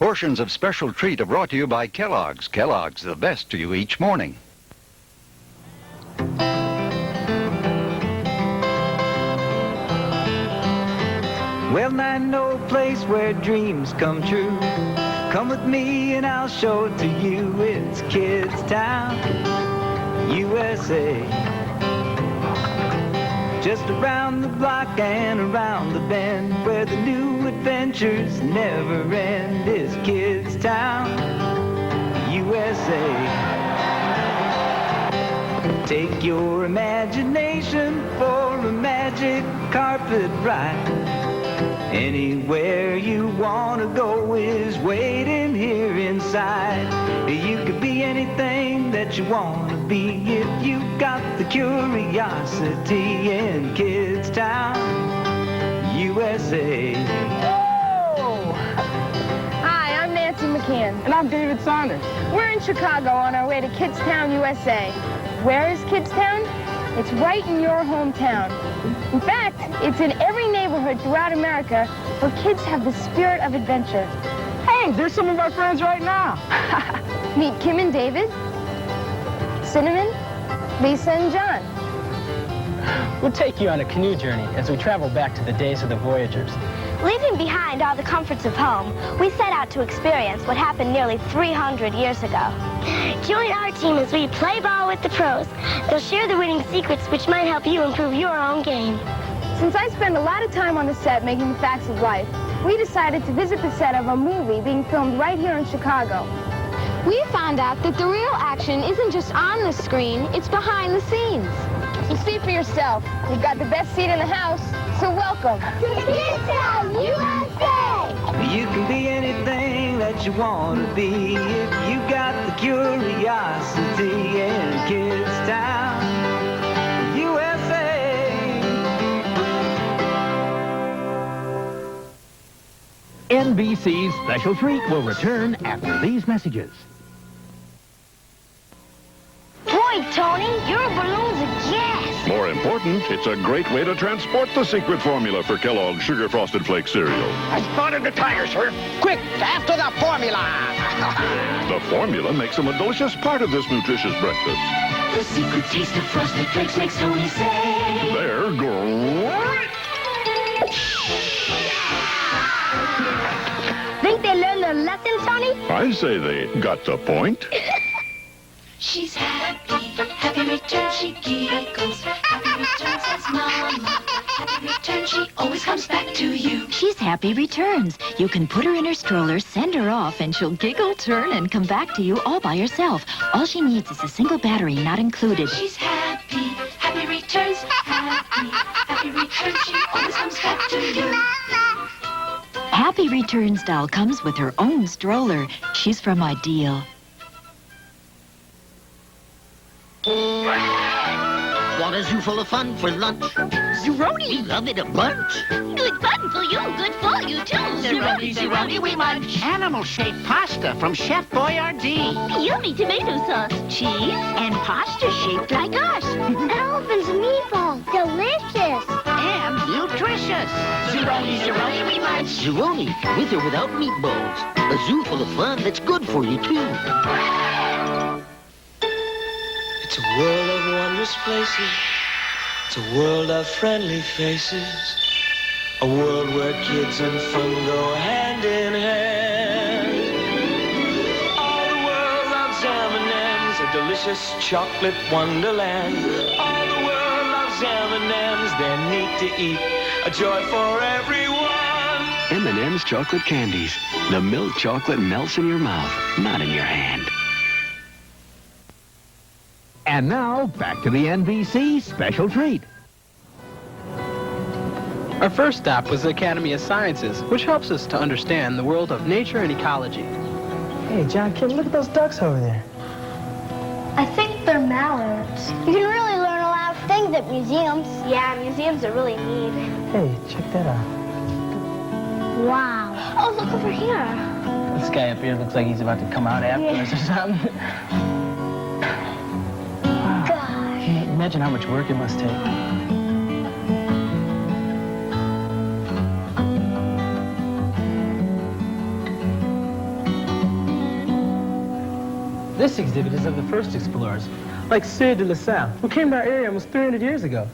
Portions of Special Treat are brought to you by Kellogg's. Kellogg's, the best to you each morning. Well, I know a place where dreams come true. Come with me and I'll show it to you. It's KidsTown U.S.A. Just around the block and around the bend, where the new adventures never end, is KidsTown USA. Take your imagination for a magic carpet ride. Anywhere you want to go is waiting here inside. You could be anything that you want to be if you got the curiosity in KidsTown USA. Whoa! Hi, I'm Nancy McKeon. And I'm David Saunders. We're in Chicago on our way to KidsTown USA. Where is KidsTown? It's right in your hometown. In fact, it's in every neighborhood throughout America where kids have the spirit of adventure. Hey, there's some of our friends right now. Meet Kim and David, Cinnamon, Lisa and John. We'll take you on a canoe journey as we travel back to the days of the voyagers. Leaving behind all the comforts of home, we set out to experience what happened nearly 300 years ago. Join our team as we play ball with the pros. They'll share the winning secrets which might help you improve your own game. Since I spend a lot of time on the set making the facts of life, we decided to visit the set of a movie being filmed right here in Chicago. We found out that the real action isn't just on the screen, it's behind the scenes. So see for yourself. We've got the best seat in the house, so welcome. KidsTown USA! You can be anything that you want to be if you got the curiosity in KidsTown USA. NBC's Special Treat will return after these messages. Boy, Tony, your balloon's a gas. More important, it's a great way to transport the secret formula for Kellogg's Sugar Frosted Flake cereal. I spotted the tire, sir. Quick, after the formula! The formula makes them a delicious part of this nutritious breakfast. The secret taste of Frosted Flakes makes Tony say, They're great! Think they learned their lesson, Tony? I say they got the point. she's happy, happy return, she giggles. Happy return, says Mama. Happy return, she always comes back to you. She's Happi Returns. You can put her in her stroller, send her off, and she'll giggle, turn, and come back to you all by herself. All she needs is a single battery, not included. She's happy, happy returns, happy, happy return, she always comes back to you. Happi Returns doll comes with her own stroller. She's from Ideal. Want a zoo full of fun for lunch? ZooRoni! We love it a bunch. Good fun for you, good for you too. ZooRoni, ZooRoni, we munch. Animal-shaped pasta from Chef Boyardee. Yummy tomato sauce, cheese, and pasta shaped like us. Elephant's meatballs, delicious. And nutritious. ZooRoni, ZooRoni, we munch. ZooRoni, with or without meatballs. A zoo full of fun that's good for you too. It's a world of wondrous places. It's a world of friendly faces. A world where kids and fun go hand in hand. All the world loves M&Ms, a delicious chocolate wonderland. All the world loves M&Ms, they're neat to eat, a joy for everyone. M&M's chocolate candies. The milk chocolate melts in your mouth, not in your hand. And now, back to the NBC Special Treat. Our first stop was the Academy of Sciences, which helps us to understand the world of nature and ecology. Hey, John, kid, look at those ducks over there. I think they're mallards. You can really learn a lot of things at museums. Yeah, museums are really neat. Hey, check that out. Wow. Oh, look over here. This guy up here looks like he's about to come out after us or something. Gosh. Hey, imagine how much work it must take. This exhibit is of the first explorers, like Sieur de La Salle, who came to our area almost 300 years ago.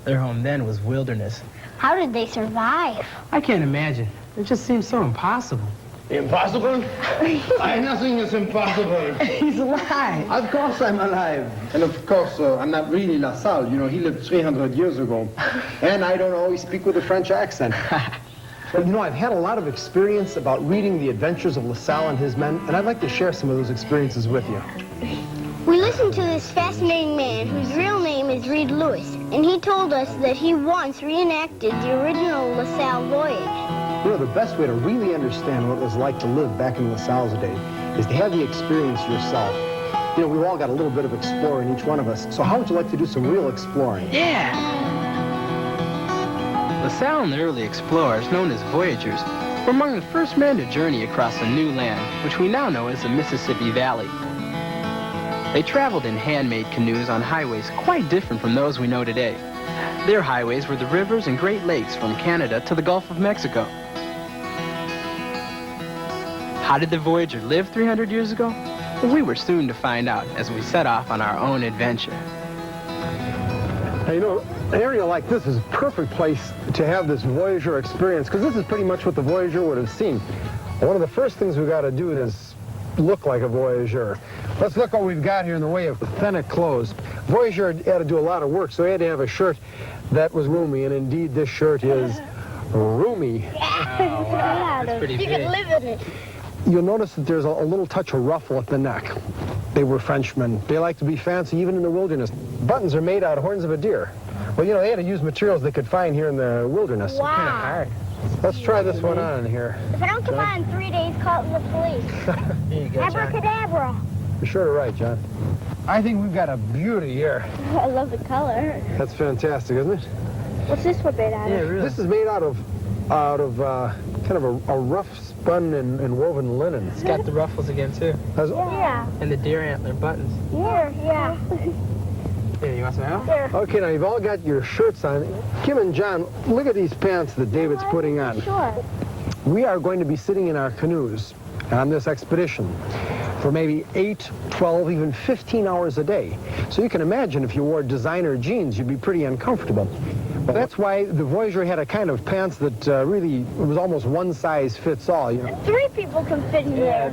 Their home then was wilderness. How did they survive? I can't imagine. It just seems so impossible. Impossible? Nothing is impossible. He's alive. Of course I'm alive. And of course, I'm not really La Salle. You know, he lived 300 years ago. And I don't always speak with a French accent. Well, you know, I've had a lot of experience about reading the adventures of La Salle and his men, and I'd like to share some of those experiences with you. We listened to this fascinating man whose real name is Reid Lewis, and he told us that he once reenacted the original La Salle voyage. You know, the best way to really understand what it was like to live back in La Salle's day is to have the experience yourself. You know, we've all got a little bit of explorer in each one of us, so how would you like to do some real exploring? Yeah! La Salle and the early explorers, known as voyagers, were among the first men to journey across a new land, which we now know as the Mississippi Valley. They traveled in handmade canoes on highways quite different from those we know today. Their highways were the rivers and Great Lakes from Canada to the Gulf of Mexico. How did the voyager live 300 years ago? Well, we were soon to find out as we set off on our own adventure. Now, you know, an area like this is a perfect place to have this voyager experience, because this is pretty much what the voyager would have seen. One of the first things we got to do is look like a voyager. Let's look what we've got here in the way of authentic clothes. Voyager had to do a lot of work, so he had to have a shirt that was roomy, and indeed this shirt is roomy. Oh, wow. That's pretty big. You can live in it. You'll notice that there's a little touch of ruffle at the neck. They were Frenchmen. They like to be fancy even in the wilderness. Buttons are made out of horns of a deer. Well, you know, they had to use materials they could find here in the wilderness. Wow. Kind of hard. Let's try this one on here. If I don't come out in 3 days, call the police. Here you go, Abracadabra. You're sure to right, John. I think we've got a beauty here. I love the color. That's fantastic, isn't it? What's this one made out of? Yeah, really. This is made out of kind of a rough spun and woven linen. It's got the ruffles again, too. Yeah. And the deer antler buttons. Yeah. Here, you want some help? Here. Okay, now you've all got your shirts on. Kim and John, look at these pants that David's putting on. Sure. We are going to be sitting in our canoes on this expedition for maybe 8, 12, even 15 hours a day. So you can imagine if you wore designer jeans, you'd be pretty uncomfortable. But that's why the Voyager had a kind of pants that really was almost one size fits all. You know? 3 people can fit in there.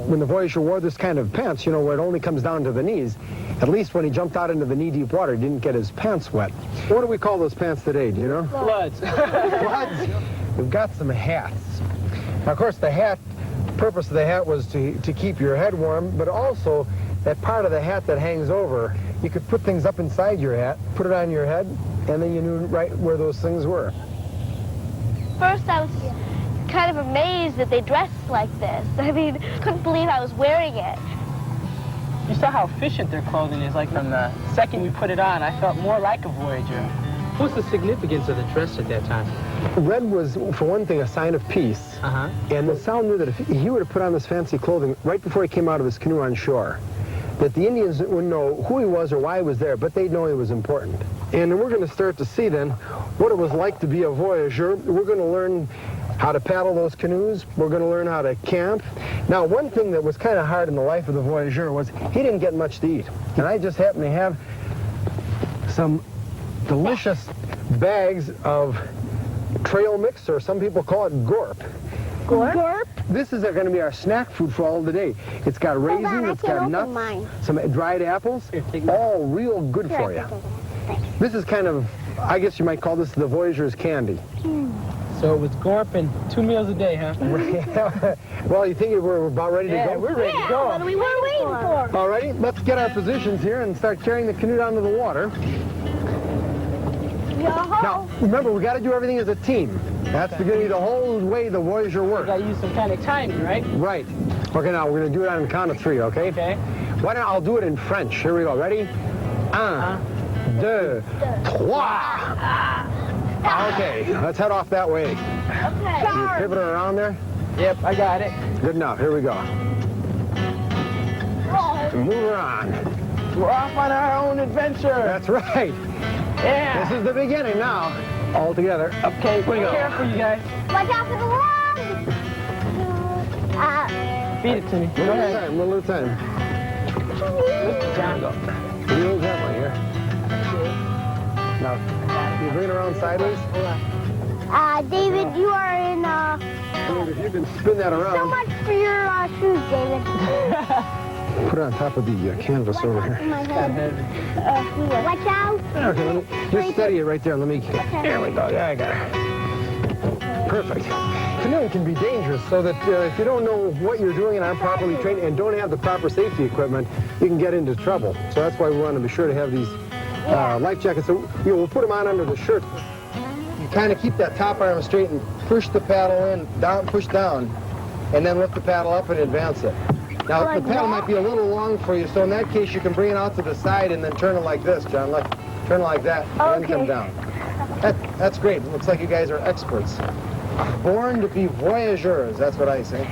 When the Voyager wore this kind of pants, you know, where it only comes down to the knees, at least when he jumped out into the knee-deep water, he didn't get his pants wet. What do we call those pants today, do you know? Floods. Floods. We've got some hats. Now, of course, the purpose of the hat was to keep your head warm, but also that part of the hat that hangs over, you could put things up inside your hat, put it on your head, and then you knew right where those things were. First, I was kind of amazed that they dressed like this. I mean, couldn't believe I was wearing it. You saw how efficient their clothing is. Like, from the second we put it on, I felt more like a Voyager. What's the significance of the dress at that time? Red was, for one thing, a sign of peace. And La Salle knew that if he were to put on this fancy clothing right before he came out of his canoe on shore, that the Indians wouldn't know who he was or why he was there, but they'd know he was important. And we're going to start to see then what it was like to be a Voyager. We're going to learn how to paddle those canoes. We're going to learn how to camp. Now, one thing that was kind of hard in the life of the Voyager was he didn't get much to eat. And I just happened to have some delicious bags of trail mix, or some people call it gorp. Gorp? This is going to be our snack food for all the day. It's got raisins, it's got nuts, some dried apples, all real good for you. This is kind of, I guess you might call this the Voyager's candy. So it was gorp and 2 meals a day, huh? Well, you think we're about ready to go? Yeah, we're ready to go. What are we waiting for? All righty, let's get our positions here and start carrying the canoe down to the water. Now, remember, we got to do everything as a team. That's going to be the whole way the Voyager works. We got to use some kind of timing, right? Right. Okay, now we're going to do it on the count of 3, okay? Okay. Why don't I'll do it in French. Here we go. Ready? 1, 2, 3. Okay, let's head off that way. Okay. You pivot around there? Yep, I got it. Good enough. Here we go. Move her on. We're off on our own adventure. That's right. Yeah. This is the beginning now. All together. Okay, be careful, you guys. Watch out for the log! Feed it to me. One at a time. Let John go. You hold that one here. Now, you bring it around sideways. David, you are in, If you can spin that around. so much for your shoes, David. Put it on top of the canvas over here. My head. Watch out. Okay, let me just steady it right there. Let me. There we go. Yeah, I got it. Perfect. Canoeing can be dangerous, so that if you don't know what you're doing and aren't properly trained and don't have the proper safety equipment, you can get into trouble. So that's why we want to be sure to have these life jackets. So we'll put them on under the shirt. You kind of keep that top arm straight and push the paddle in, down, push down, and then lift the paddle up and advance it. Now, the paddle might be a little long for you, so in that case, you can bring it out to the side and then turn it like this, John. Turn it like that, and then come down. That's great. It looks like you guys are experts. Born to be voyageurs, that's what I say.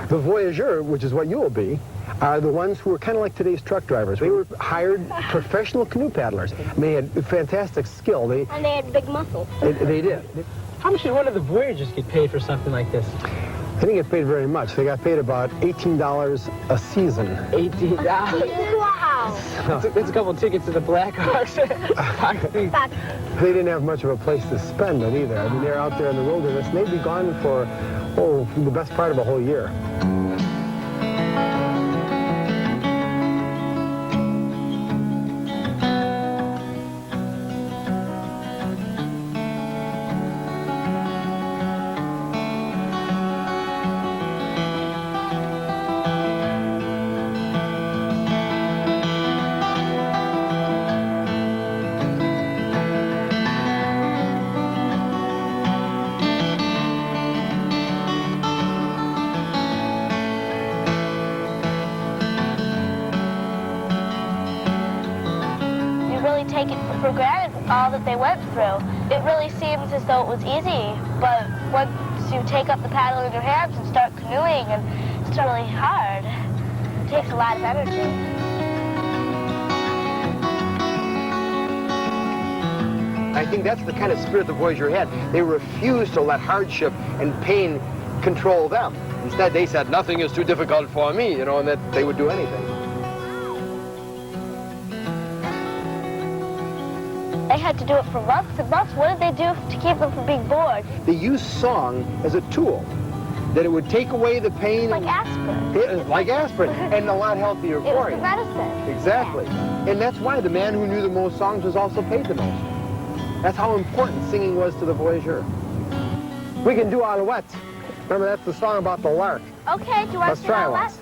The voyageur, which is what you will be, are the ones who are kind of like today's truck drivers. They were hired professional canoe paddlers. And they had fantastic skill. And they had big muscles. They did. How much what do the voyagers get paid for something like this? They didn't get paid very much. They got paid about $18 a season. $18? Wow. That's a couple of tickets to the Blackhawks. They didn't have much of a place to spend it either. I mean, they're out there in the wilderness, and they'd be gone for, the best part of a whole year. Take it for granted all that they went through. It really seems as though it was easy, but once you take up the paddle in your hands and start canoeing, and it's really hard. It takes a lot of energy. I think that's the kind of spirit the Voyager had. They refused to let hardship and pain control them. Instead, they said, nothing is too difficult for me, and that they would do anything. They had to do it for months and months. What did they do to keep them from being bored? They used song as a tool, that it would take away the pain. Like aspirin. Like aspirin, and a lot healthier for you. It was the medicine. Exactly. Yeah. And that's why the man who knew the most songs was also paid the most. That's how important singing was to the Voyageur. We can do Alouette. Remember, that's the song about the lark. Okay, do you want Let's try it once.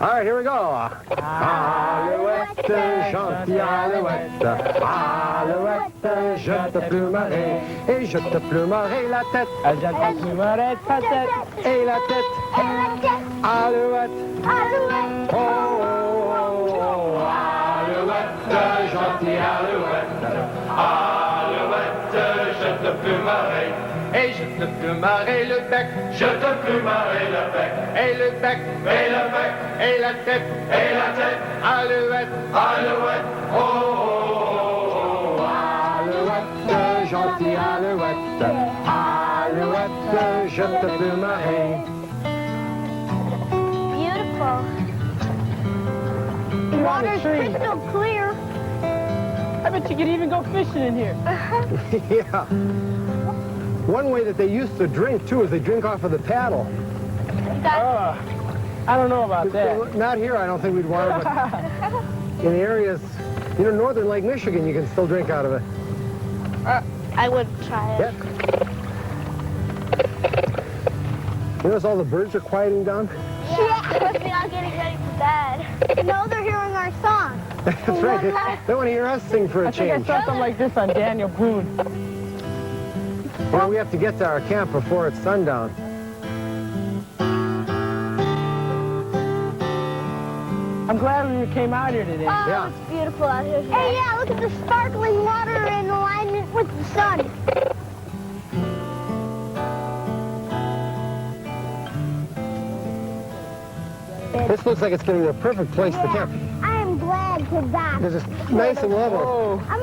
All right, here we go. Alouette, gentille alouette, alouette, je te plumerai, et je te plumerai la tête. Je te plumerai ta tête. Et la tête. Alouette. Alouette. Oh, alouette, gentille alouette, alouette, je te plumerai. Et je te plumerai le bec, je te plumerai le bec, et le bec, et le bec, et la tête, alouette, alouette, oh, oh, oh, alouette, gentille alouette, alouette, je te plumerai. Beautiful. The water's crystal clear. I bet you could even go fishing in here. Yeah. One way that they used to drink, too, is they drink off of the paddle. I don't know about that. Not here, I don't think we'd want it, but in the areas, northern Lake Michigan, you can still drink out of it. I would try it. Yeah. You notice all the birds are quieting down? Yeah, must be all getting ready for bed. No, they're hearing our song. That's right. They want to hear us sing for a change. I think I saw something like this on Daniel Boone. Well, we have to get to our camp before it's sundown. I'm glad we came out here today. Oh, yeah. It's beautiful out here today. Hey, yeah, look at the sparkling water in alignment with the sun. This looks like it's going to be the perfect place to camp. I am glad to dock. This is nice and level. I'm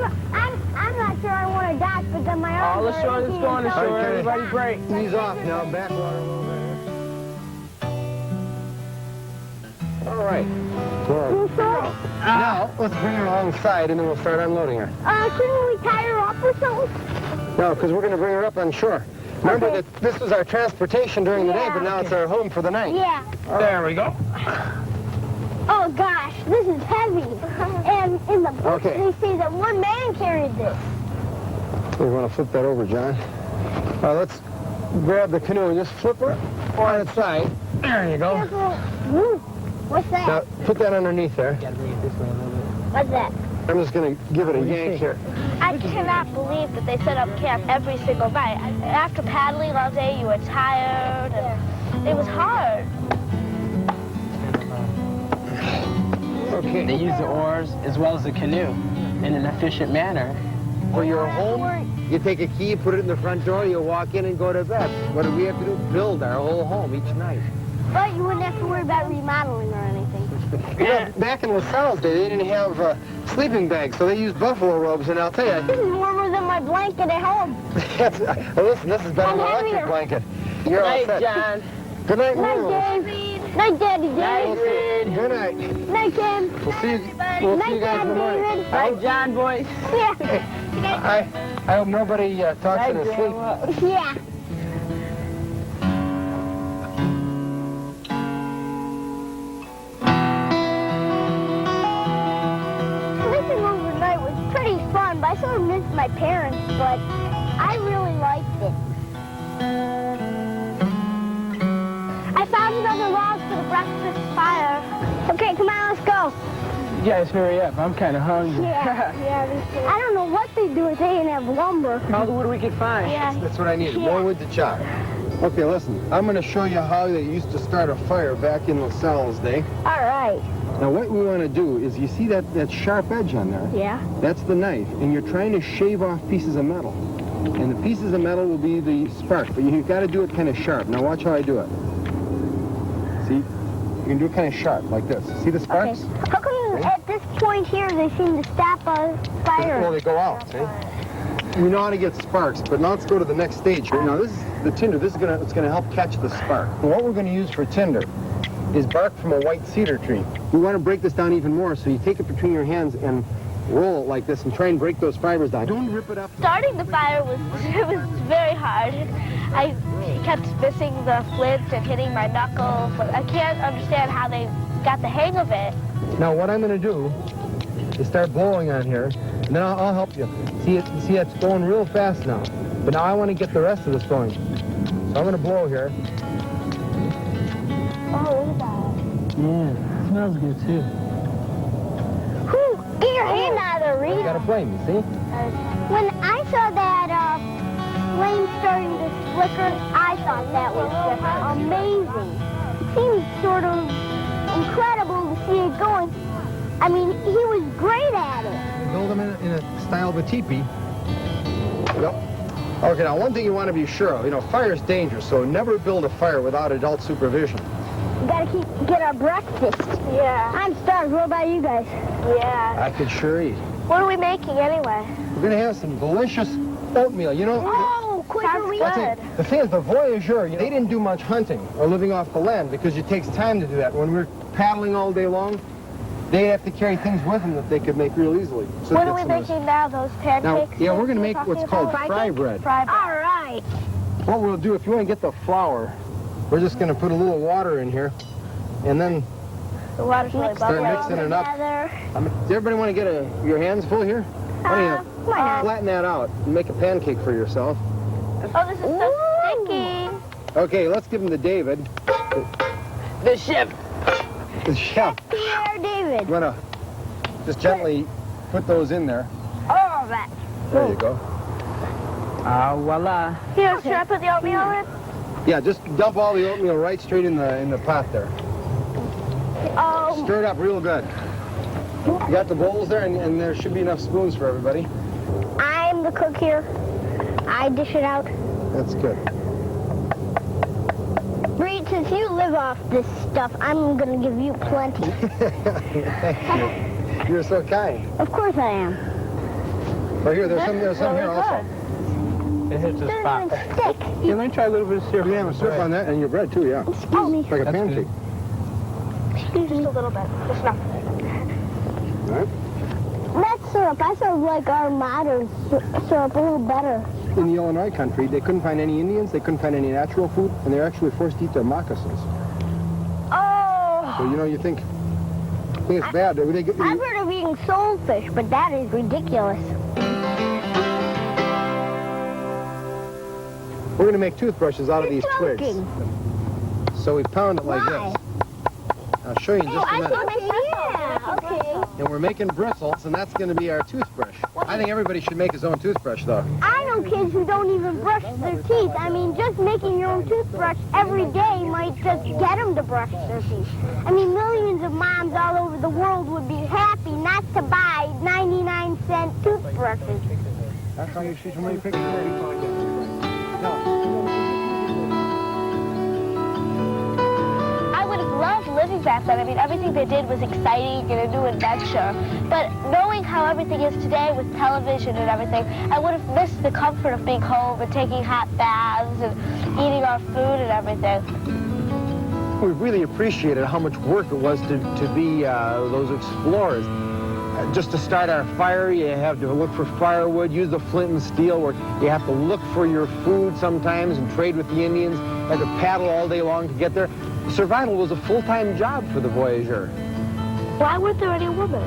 not sure I want to dock, but then my arms let's go on the shore. Everybody break. Ease off now, backwater a little bit. All right. Well, now, let's bring her alongside, and then we'll start unloading her. Couldn't we tie her up or something? No, because we're going to bring her up on shore. Remember that this was our transportation during the day, but now it's our home for the night. Yeah. There we go. Oh, gosh, this is heavy. And in the book, they say that one man carried this. We want to flip that over, John. Let's grab the canoe and just flip her on its side. There you go. What's that? Now, put that underneath there. What's that? I'm just going to give it a yank here. I cannot believe that they set up camp every single night. After paddling all day, you were tired, and it was hard. Okay. They use the oars as well as the canoe in an efficient manner. For your home, you take a key, put it in the front door, you walk in and go to bed. What do we have to do? Build our whole home each night. But you wouldn't have to worry about remodeling or anything. You know, back in La Salle's day, they didn't have sleeping bags, so they used buffalo robes, and I'll tell you... This is warmer than my blanket at home. Well, listen, this is better than an electric blanket. You're all set. John. Good night, Night, Mom. Dave. Night, Daddy Dave. Good night. Night, Tim. We'll see you guys in the morning. Night, John, boys. Yeah. I hope nobody talks in his sleep. Yeah. Sleeping overnight was pretty fun, but I sort of missed my parents, but I really liked it. I found another log for the breakfast fire. Okay, come on, let's go. You guys hurry up. I'm kind of hungry. Yeah, I don't know what they do if they didn't have lumber. All the wood we could find. Yeah. That's what I needed, more wood to chop. Okay, listen, I'm going to show you how they used to start a fire back in La Salle's day. All right. Now, what we want to do is, you see that sharp edge on there? Yeah. That's the knife, and you're trying to shave off pieces of metal. And the pieces of metal will be the spark, but you've got to do it kind of sharp. Now, watch how I do it. See? You can do it kind of sharp, like this. See the sparks? Okay. How come at this point here they seem to stop a fire? Well, they go out, see? You know how to get sparks, but now let's go to the next stage here. Now, this is the tinder. This is it's gonna help catch the spark. And what we're going to use for tinder is bark from a white cedar tree. We want to break this down even more, so you take it between your hands and roll it like this and try and break those fibers down. Don't rip it up. Starting the fire was very hard. I kept missing the flint and hitting my knuckles. I can't understand how they got the hang of it. Now, what I'm going to do is start blowing on here, and then I'll help you. See, it's going real fast now. But now I want to get the rest of this going. So I'm going to blow here. Oh, look at that. Yeah, it smells good, too. Whew, get your hand out of the reed. You got a flame, you see? When I saw that flame starting to flicker, I thought that was just amazing. It seemed sort of incredible to see it going. I mean, he was great at it. Build them in a style of a teepee. Yep. Okay, now one thing you want to be sure of, fire is dangerous, so never build a fire without adult supervision. We gotta get our breakfast. Yeah. I'm starved. What about you guys? Yeah. I could sure eat. What are we making anyway? We're going to have some delicious oatmeal. Oh, quick, hurry up. The thing is, the voyageur, they didn't do much hunting or living off the land because it takes time to do that. When we're paddling all day long, they have to carry things with them that they could make real easily. So what are we making now, those pancakes? Now, yeah, we're going to make what's called fry bread. Fry bread. All right. What we'll do, if you want to get the flour, we're just going to put a little water in here, and then the water's really start mixing it up. Does everybody want to get your hands full here? Why don't you flatten that out and make a pancake for yourself? Oh, this is so sticky. Okay, let's give them to David. The chef. The chef. Here, David. You want to just gently put those in there. All right. There you go. Voila. Here, should I put the oatmeal in? Yeah, just dump all the oatmeal right straight in the pot there. Stir it up real good. You got the bowls there, and there should be enough spoons for everybody. I'm the cook here. I dish it out. That's good. Reid, since you live off this stuff, I'm going to give you plenty. Thank you. You're so kind. Of course I am. Oh, here, there's some here also. It hits the spot. Stick. Yeah, let me try a little bit of syrup. You have a syrup on that, and your bread too, yeah. Excuse me. Like a pancake. Just a little bit. Just enough. All right. That syrup, I sort of like our modern syrup a little better. In the Illinois country, they couldn't find any Indians, they couldn't find any natural food, and they're actually forced to eat their moccasins. Oh! So, you know, you think it's bad. I've heard of eating soulfish, but that is ridiculous. We're going to make toothbrushes out of these twigs. Joking. So we pound it like this. I'll show you in just a minute. Okay. And we're making bristles, and that's going to be our toothbrush. I think everybody should make his own toothbrush, though. I know kids who don't even brush their teeth. I mean, just making your own toothbrush every day might just get them to brush their teeth. I mean, millions of moms all over the world would be happy not to buy 99-cent toothbrushes. That's how you shoot so many pictures. I would have loved living back then. I mean, everything they did was exciting and a new adventure. But knowing how everything is today with television and everything, I would have missed the comfort of being home and taking hot baths and eating our food and everything. We really appreciated how much work it was to be those explorers. Just to start our fire, you have to look for firewood, use the flint and steel, where you have to look for your food sometimes and trade with the Indians. You have to paddle all day long to get there. Survival was a full-time job for the voyageur. Why weren't there any women?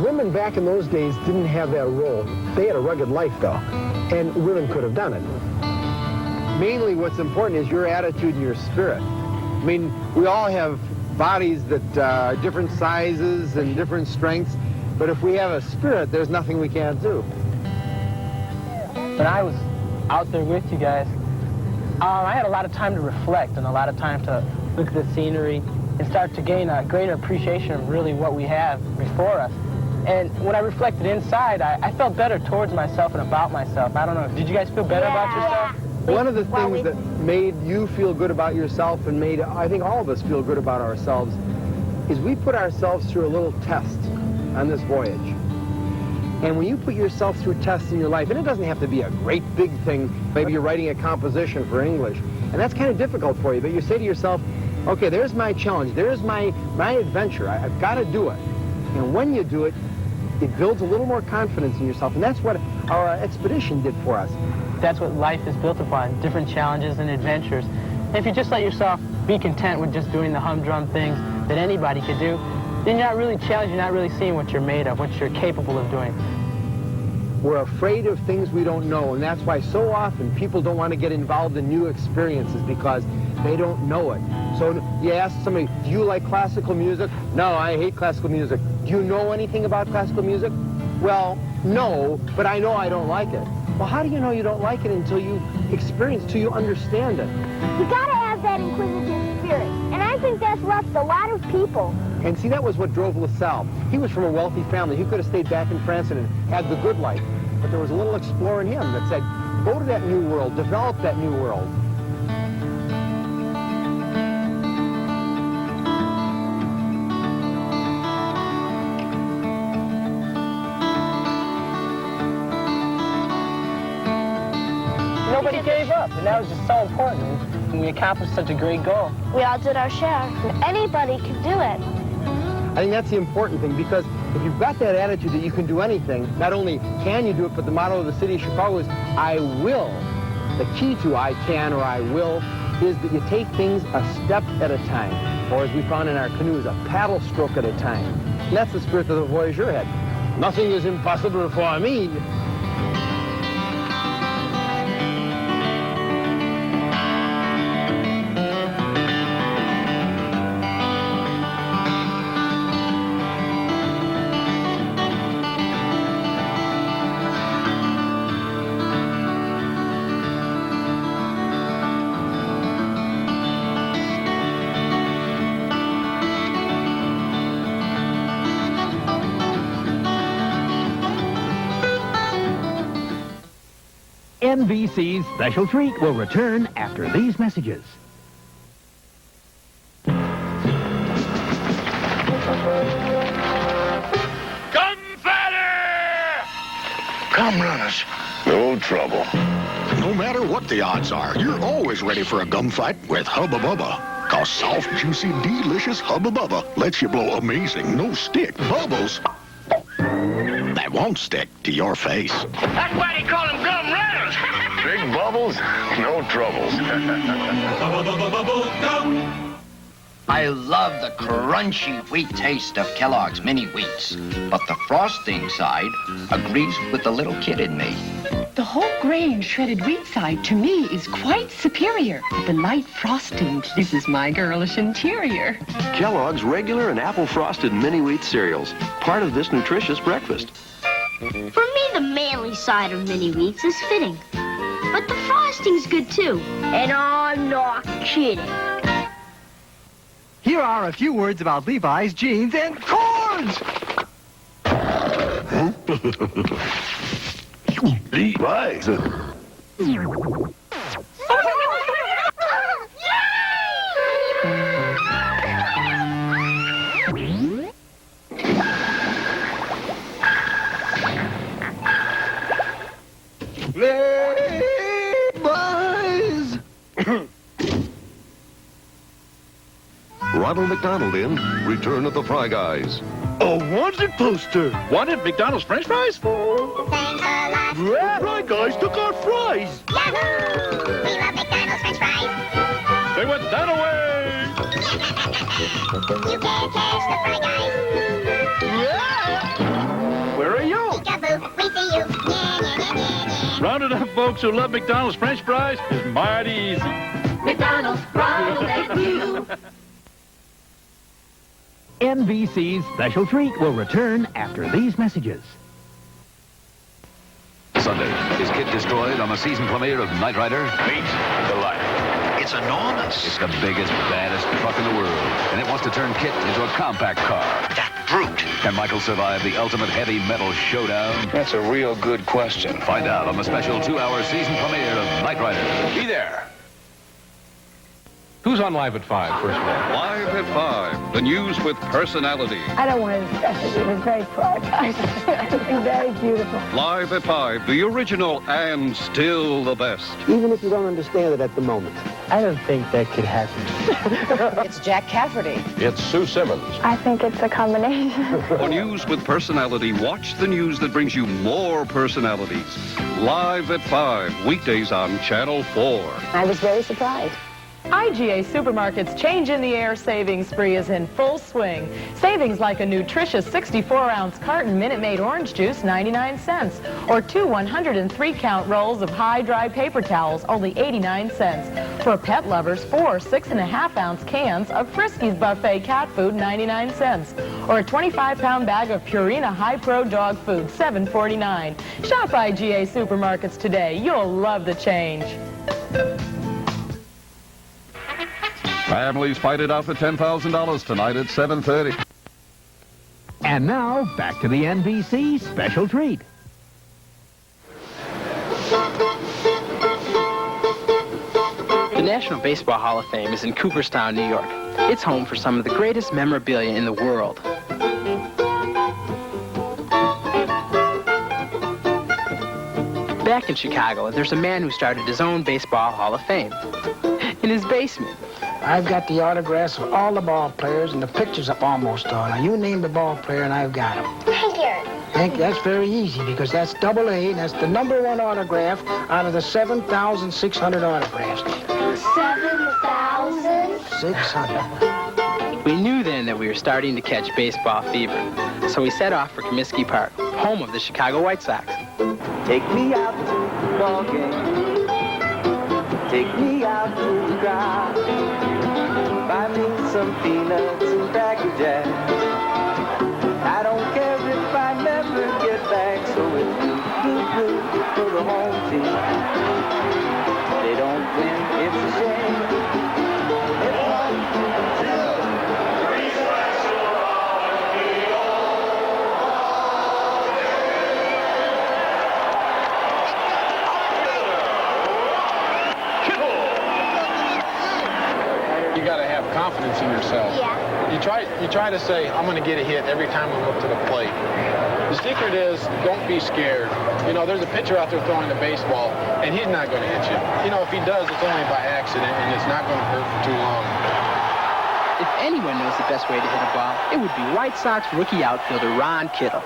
Women back in those days didn't have that role. They had a rugged life, though, and women could have done it. Mainly what's important is your attitude and your spirit. I mean, we all have bodies that are different sizes and different strengths, but if we have a spirit, there's nothing we can't do. When I was out there with you guys, I had a lot of time to reflect and a lot of time to look at the scenery and start to gain a greater appreciation of really what we have before us. And when I reflected inside, I felt better towards myself and about myself. I don't know, did you guys feel better about yourself? One of the things that made you feel good about yourself and made, I think, all of us feel good about ourselves is we put ourselves through a little test on this voyage. And when you put yourself through tests in your life, and it doesn't have to be a great big thing, maybe you're writing a composition for English, and that's kind of difficult for you, but you say to yourself, okay, there's my challenge, there's my adventure, I've got to do it. And when you do it, it builds a little more confidence in yourself, and that's what our expedition did for us. That's what life is built upon, different challenges and adventures. And if you just let yourself be content with just doing the humdrum things that anybody could do, then you're not really challenged, you're not really seeing what you're made of, what you're capable of doing. We're afraid of things we don't know, and that's why so often people don't want to get involved in new experiences because they don't know it. So you ask somebody, do you like classical music? No, I hate classical music. Do you know anything about classical music? Well, no, but I know I don't like it. Well, how do you know you don't like it until you experience, until you understand it? You gotta have that inquisitive spirit, and I think that's left a lot of people. And see, that was what drove La Salle. He was from a wealthy family. He could have stayed back in France and had the good life. But there was a little explorer in him that said, go to that new world, develop that new world. Nobody gave up, and that was just so important. And we accomplished such a great goal. We all did our share. Anybody can do it. I think that's the important thing, because if you've got that attitude that you can do anything, not only can you do it, but the motto of the city of Chicago is, I will. The key to I can or I will is that you take things a step at a time, or as we found in our canoes, a paddle stroke at a time. And that's the spirit that the voyageur had. Nothing is impossible for me. NBC's Special Treat will return after these messages. Come, runners. No trouble. No matter what the odds are, you're always ready for a gum fight with Hubba Bubba. Now, soft, juicy, delicious Hubba Bubba lets you blow amazing, no-stick bubbles that won't stick to your face. That's why they call them gum runners. Big bubbles, no troubles. I love the crunchy wheat taste of Kellogg's Mini Wheats, but the frosting side agrees with the little kid in me. The whole grain shredded wheat side, to me, is quite superior. The light frosting pleases my girlish interior. Kellogg's regular and apple-frosted mini-wheat cereals, part of this nutritious breakfast. For me, the manly side of mini wheats is fitting. But the frosting's good, too. And I'm not kidding. Here are a few words about Levi's jeans and cords. Levi's. Levi's. Ronald McDonald in Return of the Fry Guys. A wanted poster. Wanted McDonald's French fries? Fry Guys took our fries. Yahoo! We love McDonald's French fries. They went that away. You can't catch the Fry Guys. Where are you? Peekaboo, we see you. Yeah. Rounding up folks who love McDonald's French fries is mighty easy. McDonald's, Ronald and you. NBC's Special Treat will return after these messages. Sunday, is Kit destroyed on the season premiere of Knight Rider? Meet the light. It's enormous. It's the biggest, baddest truck in the world, and it wants to turn Kit into a compact car. That brute. Can Michael survive the ultimate heavy metal showdown? That's a real good question. Find out on the special 2-hour season premiere of Knight Rider. Be there. Who's on Live at 5, first of all? Live at 5, the news with personality. I don't want to stress it. It was very privatized. Very beautiful. Live at 5, the original and still the best. Even if you don't understand it at the moment. I don't think that could happen. It's Jack Cafferty. It's Sue Simmons. I think it's a combination. For news with personality, watch the news that brings you more personalities. Live at 5, weekdays on Channel 4. I was very surprised. IGA Supermarket's Change in the Air savings spree is in full swing. Savings like a nutritious 64-ounce carton Minute Maid orange juice, 99 cents, or 2 103-count rolls of high dry paper towels, only 89 cents. For pet lovers, 4 6.5-ounce cans of Friskies Buffet cat food, 99 cents, or a 25-pound bag of Purina High Pro dog food, $7.49. Shop IGA Supermarkets today. You'll love the change. Families fight it out for $10,000 tonight at 7:30. And now, back to the NBC Special Treat. The National Baseball Hall of Fame is in Cooperstown, New York. It's home for some of the greatest memorabilia in the world. Back in Chicago, there's a man who started his own Baseball Hall of Fame in his basement. I've got the autographs of all the ball players and the pictures up almost all. Now, you name the ball player and I've got him. Thank you. That's very easy because that's double A, and that's the #1 autograph out of the 7,600 autographs. 7,600? We knew then that we were starting to catch baseball fever, so we set off for Cominsky Park, home of the Chicago White Sox. Take me out to the ball game. Take me out to the ground. Buy me some peanuts and Cracker Jack. I don't care if I never get back. So it's blue for the home team. They don't win, it's a shame. It's 1, 2, 3, You got to have confidence in yourself. Yeah. You try to say, I'm going to get a hit every time I'm up to the plate. The secret is, don't be scared. You know, there's a pitcher out there throwing the baseball, and he's not going to hit you. You know, if he does, it's only by accident, and it's not going to hurt for too long. anyone knows the best way to hit a ball, it would be White Sox rookie outfielder Ron Kittle.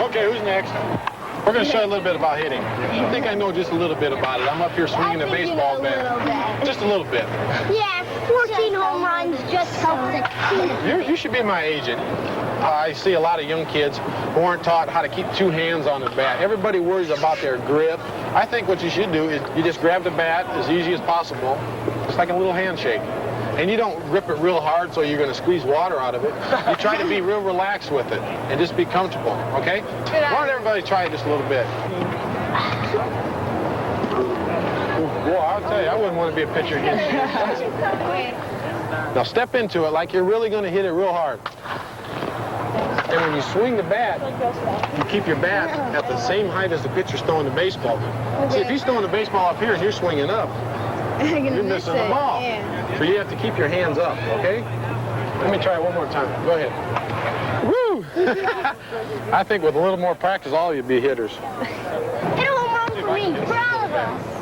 Okay, who's next? We're going to show you a little bit about hitting. I think I know just a little bit about it. I'm up here swinging a baseball bat. Just a little bit. Yeah, 14 home runs just You should be my agent. I see a lot of young kids who aren't taught how to keep two hands on the bat. Everybody worries about their grip. I think what you should do is you just grab the bat as easy as possible. It's like a little handshake. And you don't grip it real hard so you're going to squeeze water out of it. You try to be real relaxed with it and just be comfortable, okay? Why don't everybody try it just a little bit? Well, I'll tell you, I wouldn't want to be a pitcher against you. Now step into it like you're really going to hit it real hard. And when you swing the bat, you keep your bat at the same height as the pitcher's throwing the baseball. Okay. See, if he's throwing the baseball up here and you're swinging up, you're missing the ball. Yeah. So you have to keep your hands up, okay? Let me try it one more time. Go ahead. Woo! I think with a little more practice, all of you be hitters. Hit a home run for me, for all of us.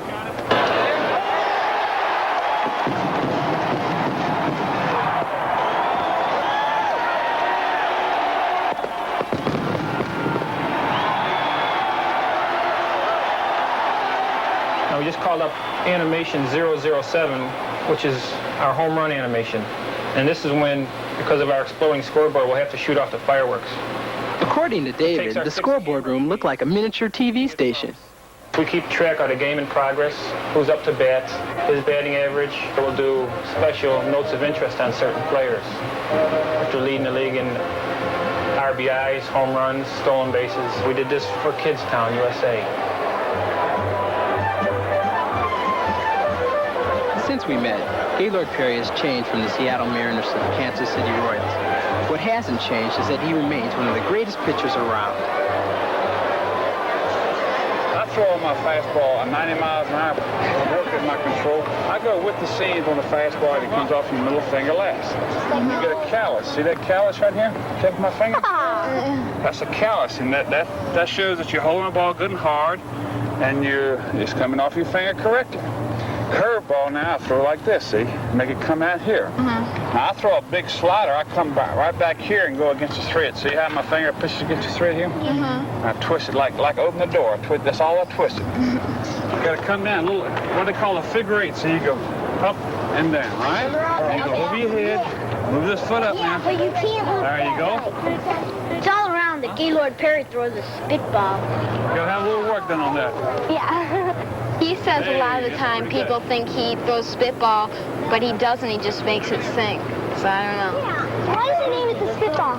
We just called up animation 007, which is our home run animation. And this is when, because of our exploding scoreboard, we'll have to shoot off the fireworks. According to David, the scoreboard room looked like a miniature TV station. We keep track of the game in progress, who's up to bat, his batting average. We'll do special notes of interest on certain players. If they're leading the league in RBIs, home runs, stolen bases. We did this for KidsTown U.S.A. Since we met, Gaylord Perry has changed from the Seattle Mariners to the Kansas City Royals. What hasn't changed is that he remains one of the greatest pitchers around. I throw my fastball at 90 miles an hour. I work at my control. I go with the seams on the fastball that comes off your middle finger last. You get a callus. See that callus right here? Tip of my finger? That's a callus, and that shows that you're holding the ball good and hard, and it's coming off your finger correctly. Curveball now, I throw like this, see? Make it come out here. Now I throw a big slider, I come right back here and go against the thread. See how my finger pushes against the thread here? I twist it like open the door. That's all I twist it. You gotta come down a little, what they call a figure eight. So you go up and down, right? And you go over your head, move this foot up now. But you can't move. There you go. It's all around that Gaylord Perry throws a spitball. You gotta have a little work done on that. Yeah. He says a lot of the time people think he throws spitball, but he doesn't. He just makes it sink. So I don't know. Yeah. Why does it name it the spitball?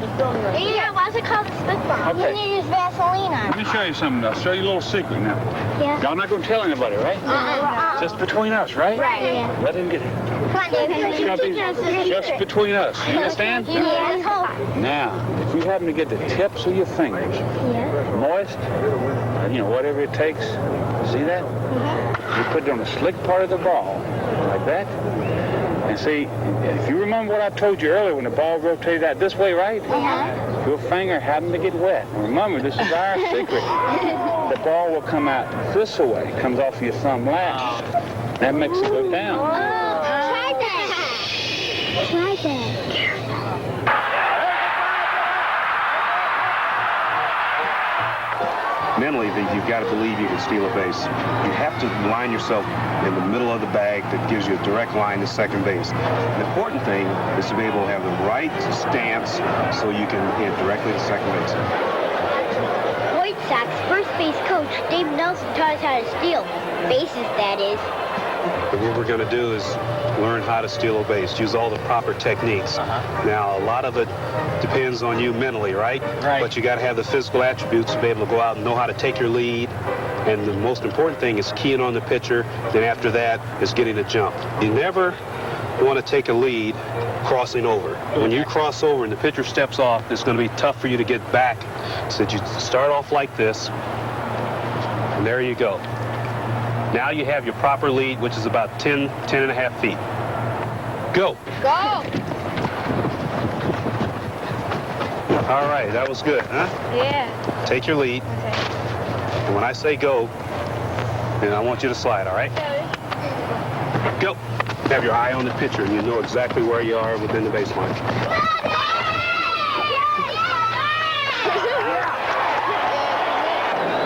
Yeah, why is it called the spitball? Okay. You need to use Vaseline on it. Let me show you something. I'll show you a little secret now. Yeah. Y'all not gonna tell anybody, right? Just between us, right? Right. Yeah. Let him get it. Come on, David. It's gotta be just between us. You understand? Yeah. Now, if you happen to get the tips of your fingers moist, whatever it takes, see that? You put it on the slick part of the ball, like that. And see, if you remember what I told you earlier when the ball rotated out this way, right? Your finger happened to get wet. Remember, this is our secret. The ball will come out this way, comes off your thumb last. That makes it go down. Try that. Try that. Mentally, you've got to believe you can steal a base. You have to line yourself in the middle of the bag that gives you a direct line to second base. The important thing is to be able to have the right stance so you can hit directly to second base. White Sox first base coach Dave Nelson taught us how to steal bases, that is. And what we're going to do is learn how to steal a base, use all the proper techniques. Now, a lot of it depends on you mentally, right? But you got to have the physical attributes to be able to go out and know how to take your lead. And the most important thing is keying on the pitcher. Then after that is getting a jump. You never want to take a lead crossing over. When you cross over and the pitcher steps off, it's going to be tough for you to get back. So you start off like this, and there you go. Now you have your proper lead, which is about 10 and a half feet. Go. Go. All right, that was good, huh? Yeah. Take your lead. Okay. And when I say go, then I want you to slide, all right? Okay. Go. have your eye on the pitcher, and you know exactly where you are within the baseline.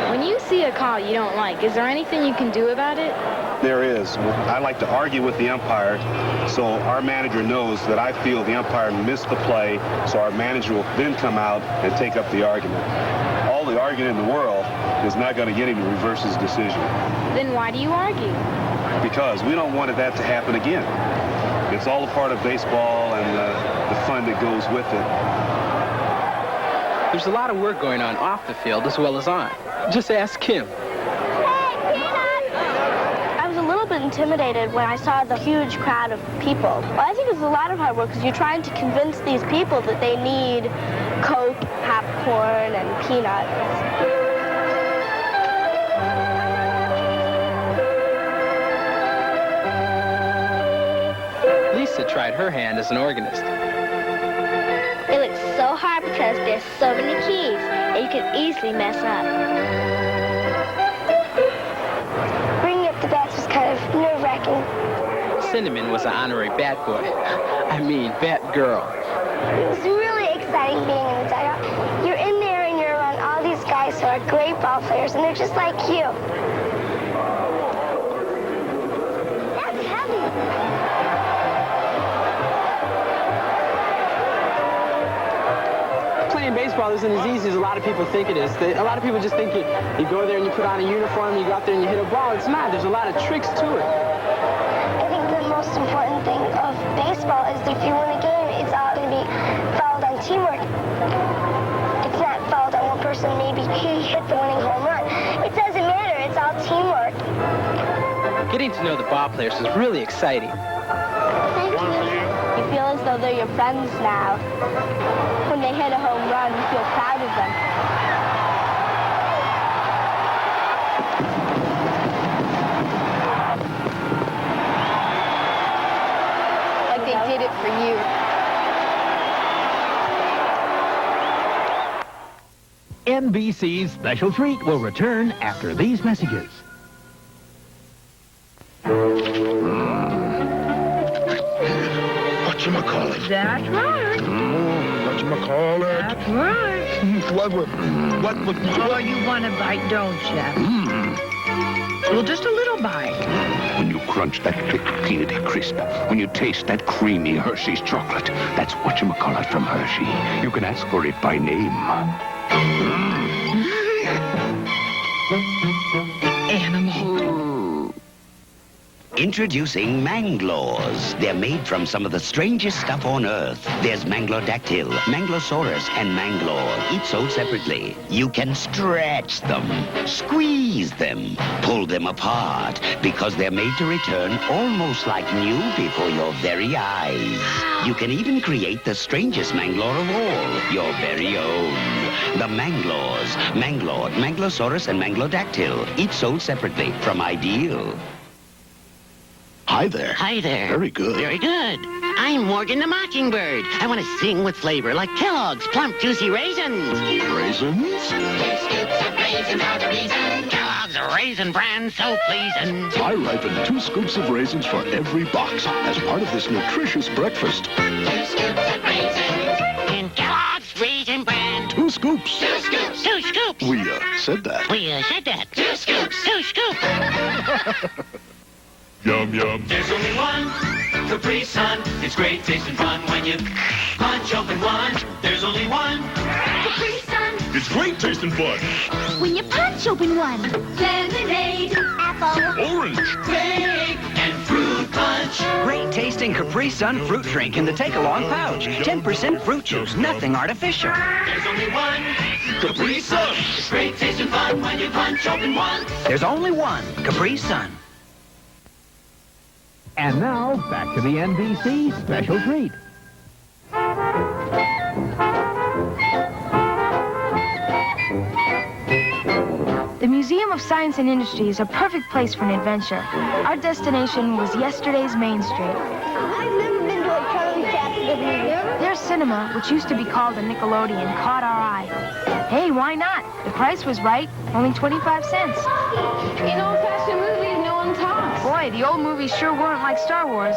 When you see a call you don't like, is there anything you can do about it? There is. I like to argue with the umpire, so our manager knows that I feel the umpire missed the play, so our manager will then come out and take up the argument. All the argument in the world is not going to get him to reverse his decision. Then why do you argue? Because we don't want that to happen again. It's all a part of baseball and the fun that goes with it. There's a lot of work going on off the field as well as on. Just ask Kim. I was a little bit intimidated when I saw the huge crowd of people. Well, I think it's a lot of hard work because you're trying to convince these people that they need Coke, popcorn, and peanuts. Lisa tried her hand as an organist. It looks so hard because there's so many keys that you can easily mess up. Bringing up the bats was kind of nerve-wracking. Cinnamon was an honorary bat boy. I mean, bat girl. It was really exciting being in the dugout. You're in there and you're around all these guys who are great ball players, and they're just like you. That's heavy. Playing baseball isn't as easy as a lot of people think it is. A lot of people just think you go there and you put on a uniform, you go out there and you hit a ball. It's not. There's a lot of tricks to it. I think the most important thing of baseball is if you win a game, it's all going to be followed on teamwork. It's not followed on one person. Maybe he hit the winning home run. It doesn't matter. It's all teamwork. Getting to know the ball players is really exciting. Thank you. You feel as though they're your friends now. When they hit a home run, you feel proud of them. Like they did it for you. NBC's Special Treat will return after these messages. Whatchamacallit? That's right. Whatchamacallit? That's right. What would... Well, you want a bite, don't you? Well, just a little bite. When you crunch that thick, peanutty crisp, when you taste that creamy Hershey's chocolate, that's whatchamacallit from Hershey. You can ask for it by name. Animal. Introducing Manglors. They're made from some of the strangest stuff on Earth. There's Manglodactyl, Manglosaurus, and Manglor, each sold separately. You can stretch them, squeeze them, pull them apart, because they're made to return almost like new before your very eyes. You can even create the strangest Manglor of all, your very own. The Manglors, Manglord, Manglosaurus, and Manglodactyl, each sold separately from Ideal. Hi there. Hi there. Very good. Very good. I'm Morgan the Mockingbird. I want to sing with flavor like Kellogg's plump, juicy raisins. Raisins? 2 scoops of raisins are the reason. Kellogg's Raisin Bran so pleasing. I ripen 2 scoops of raisins for every box as part of this nutritious breakfast. 2 scoops of raisins in Kellogg's Raisin Bran. 2 scoops. 2 scoops. 2 scoops. We said that. We said that. 2 scoops. 2 scoops. Yum, yum. There's only one Capri Sun. It's great taste and fun when you punch open one. There's only one Capri Sun. It's great taste and fun. When you punch open one. Lemonade. Apple. Orange. grape and fruit punch. Great tasting Capri Sun fruit drink in the take-along pouch. 10% fruit juice, nothing artificial. There's only one Capri Sun. It's great taste and fun when you punch open one. There's only one Capri Sun. And now, back to the NBC Special Treat. The Museum of Science and Industry is a perfect place for an adventure. Our destination was yesterday's Main Street. I've never been to a Untitled Chapter. Their cinema, which used to be called a Nickelodeon, caught our eye. Hey, why not? The price was right, only 25 cents. In old-fashioned movies, no one talks. Boy, boy, the old movies sure weren't like Star Wars.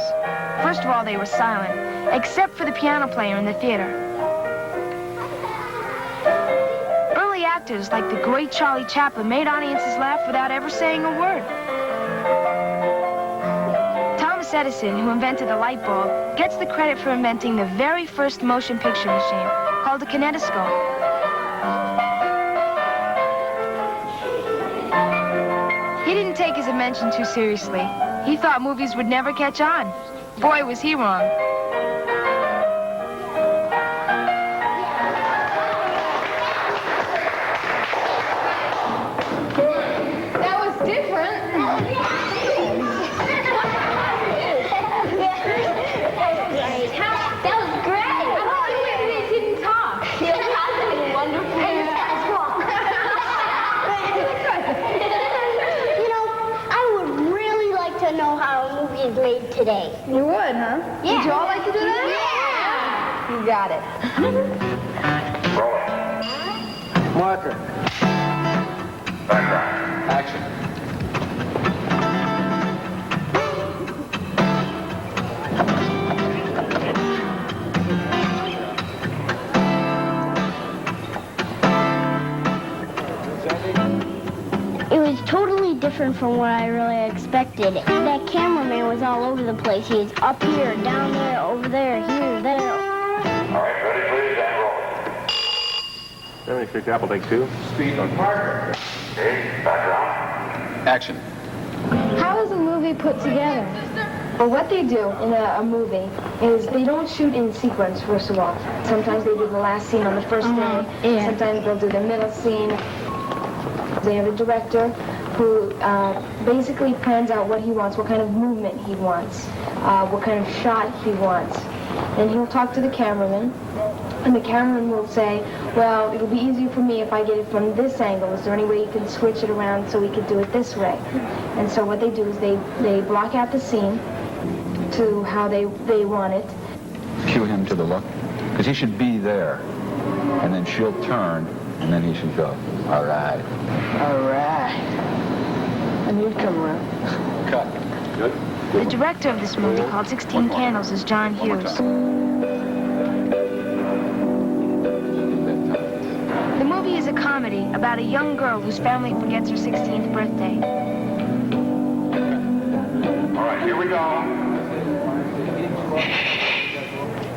First of all, they were silent, except for the piano player in the theater. Early actors like the great Charlie Chaplin made audiences laugh without ever saying a word. Thomas Edison, who invented the light bulb, gets the credit for inventing the very first motion picture machine, called a kinetoscope. He didn't take his invention too seriously. He thought movies would never catch on. Boy, was he wrong. That was different. That was great. I thought they didn't talk. It was wonderful. You know, I would really like to know how a movie is made today. You would, huh? Yeah. Would you all like to do that? Yeah. You got it. Marker. Background. Action. It was totally different from what I really expected. That cameraman was all over the place. He was up here, down there, over there, here, there. All right, ready, please, and roll. Ready, click apple, take two. Speed on marker. Okay, background. Action. How is a movie put together? Well, what they do in a movie is they don't shoot in sequence, first of all. Sometimes they do the last scene on the first day. Sometimes they'll do the middle scene. They have a director who basically plans out what he wants, what kind of movement he wants, what kind of shot he wants. And he'll talk to the cameraman, and the cameraman will say, well, it'll be easier for me if I get it from this angle. Is there any way you can switch it around so we could do it this way? And so what they do is they block out the scene to how they want it. Cue him to the look, because he should be there. And then she'll turn, and then he should go. All right. All right. And you'd come around. Cut. Good. The director of this movie, called 16 Candles, is John Hughes. The movie is a comedy about a young girl whose family forgets her 16th birthday. All right, here we go.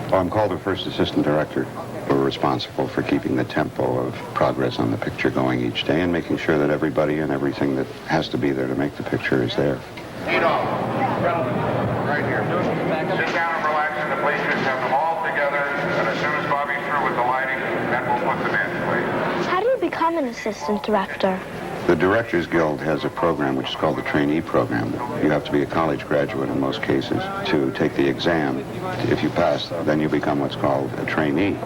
Well, I'm called the first assistant director. We're responsible for keeping the tempo of progress on the picture going each day and making sure that everybody and everything that has to be there to make the picture is there. Lead off. Right here. Sit down and relax in the bleachers. Have them all together. And as soon as Bobby's through with the lighting, then we'll put them in, please. How do you become an assistant director? The Directors Guild has a program which is called the trainee program. You have to be a college graduate in most cases to take the exam. If you pass, then you become what's called a trainee.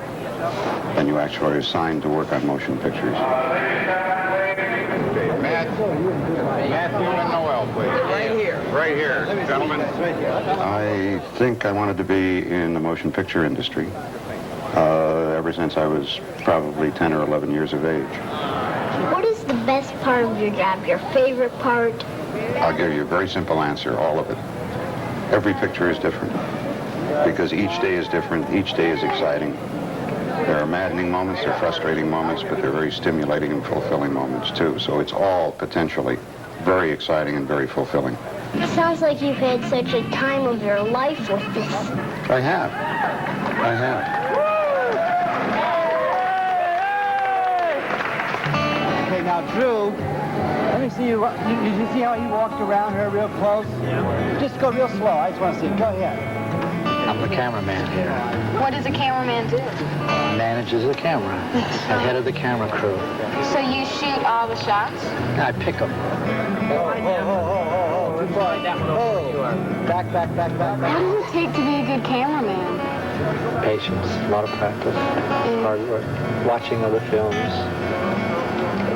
Then you actually are assigned to work on motion pictures. Matthew and Noel, please. Right here. Right here, gentlemen. I think I wanted to be in the motion picture industry ever since I was probably 10 or 11 years of age. What is the best part of your job, your favorite part? I'll give you a very simple answer, all of it. Every picture is different because each day is different, each day is exciting. There are maddening moments, there are frustrating moments, but they're very stimulating and fulfilling moments too. So it's all potentially very exciting and very fulfilling. It sounds like you've had such a time of your life with this. I have. I have. Okay, now, Drew, let me see you. Did you see how he walked around her real close? Yeah. Just go real slow. I just want to see it. Go ahead. I'm the cameraman here. What does a cameraman do? Manages the camera. The head of the camera crew. So you shoot all the shots? I pick them. Too far. Back. What does it take to be a good cameraman? Patience, a lot of practice, hard work, watching other films,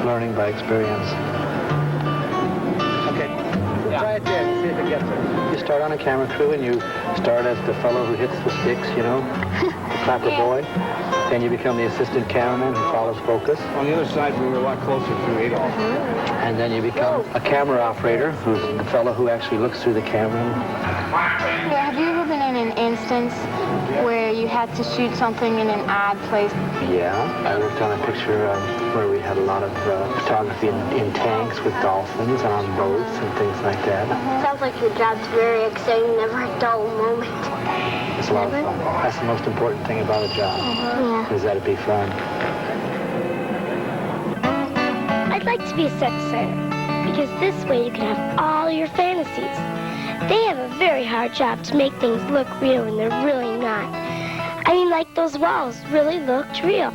learning by experience. Okay, try it there, see if it gets it. You start on a camera crew and you Start as the fellow who hits the sticks, you know, the clapper boy. Then you become the assistant cameraman who follows focus. On the other side, we were a lot closer to Adolf. And then you become a camera operator, who's the fellow who actually looks through the camera. Yeah, have you ever been in an instance where you had to shoot something in an odd place? Yeah, I worked on a picture where we had a lot of photography in tanks with dolphins and on boats and things like that. Sounds like your job's very exciting, never a dull moment. It's a lot of fun. That's the most important thing about a job, is that it be fun. I'd like to be a set designer, because this way you can have all your fantasies. They have a very hard job to make things look real when they're really not. I mean, like those walls really looked real.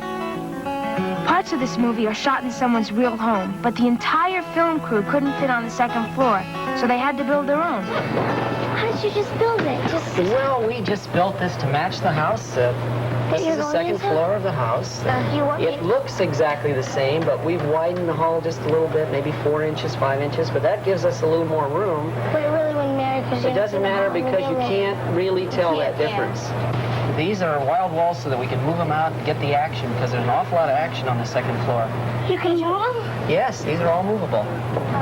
Parts of this movie are shot in someone's real home, but the entire film crew couldn't fit on the second floor, so they had to build their own. How did you just build it? Well, we just built this to match the house. This is the second floor of the house. It looks exactly the same, but we've widened the hall just a little bit, maybe 4 inches, 5 inches, but that gives us a little more room. But it really wouldn't matter because It doesn't matter because you can't really tell that difference. These are wild walls so that we can move them out and get the action, because there's an awful lot of action on the second floor. You can move them? Yes, these are all movable.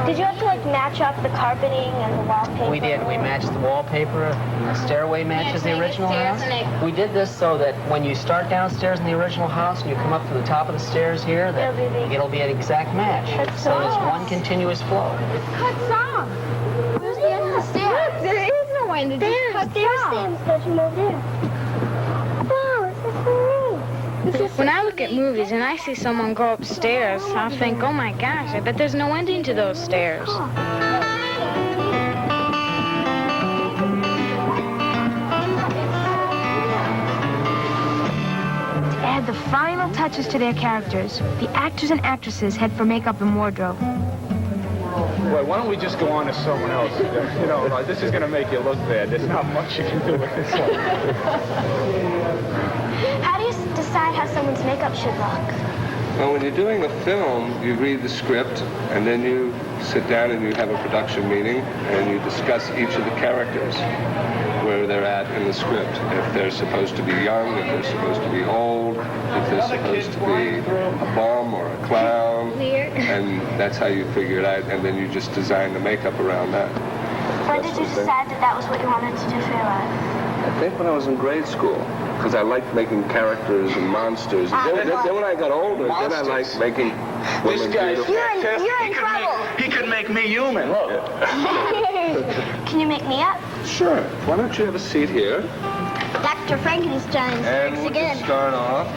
Did you have to, like, match up the carpeting and the wallpaper? We did. We matched the wallpaper, and the stairway matches the original house. We did this so that when you start downstairs in the original house and you come up to the top of the stairs here, that it'll be an exact match. So there's one continuous flow. It cuts off. Where's the end of the stairs? Look, there is no end. It just cuts off. That you moved in. Wow, this is so neat. When I look at movies and I see someone go upstairs, I'll think, oh my gosh, I bet there's no ending to those stairs. To add the final touches to their characters, the actors and actresses head for makeup and wardrobe. Well, why don't we just go on to someone else? You know, this is going to make you look bad. There's not much you can do with this one. How do you decide how someone's makeup should look? Well, when you're doing a film, you read the script, and then you sit down and you have a production meeting, and you discuss each of the characters, where they're at in the script. If they're supposed to be young, if they're supposed to be old, if they're supposed to be a bum or a clown. And that's how you figure it out, and then you just design the makeup around that. When did you decide that that was what you wanted to do for your life? I think when I was in grade school, because I liked making characters and monsters. Then when I got older, then I liked making women beautiful. You're in trouble. He could make me human, look. Can you make me up? Sure. Why don't you have a seat here? Dr. Frankenstein's And tricks we'll again. just start off.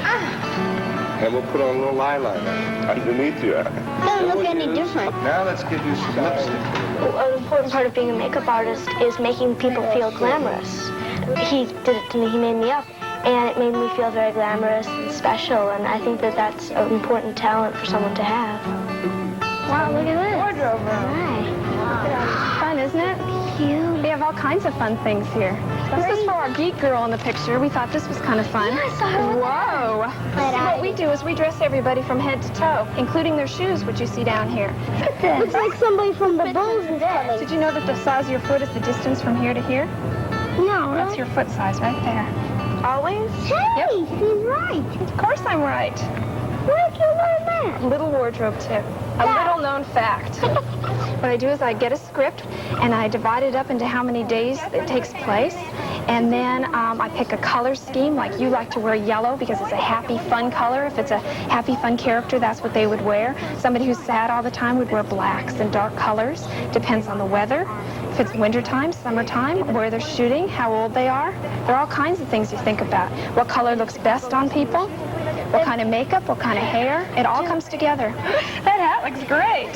And we'll put on a little eyeliner underneath you. Doesn't look any different. Now let's give you some lipstick. An important part of being a makeup artist is making people feel glamorous. He did it to me, he made me up, and it made me feel very glamorous and special, and I think that that's an important talent for someone to have. Wow, look at this. Wardrobe room. Hi. Fun, isn't it? Cute. We have all kinds of fun things here. This is for our geek girl in the picture. We thought this was kind of fun. Yeah, I saw her. Whoa. See, what we do is we dress everybody from head to toe, including their shoes, which you see down here. Look at this. Looks like somebody from the Bulls is coming. Did you know that the size of your foot is the distance from here to here? No. That's your foot size right there. Always? Hey, she's right. Of course I'm right. Where did you learn that? Little wardrobe tip. A little known fact. What I do is I get a script and I divide it up into how many days it takes place. And then I pick a color scheme, like you like to wear yellow because it's a happy, fun color. If it's a happy, fun character, that's what they would wear. Somebody who's sad all the time would wear blacks and dark colors. Depends on the weather. If it's wintertime, summertime, where they're shooting, how old they are. There are all kinds of things you think about. What color looks best on people? What kind of makeup? What kind of hair? It all comes together. That hat looks great.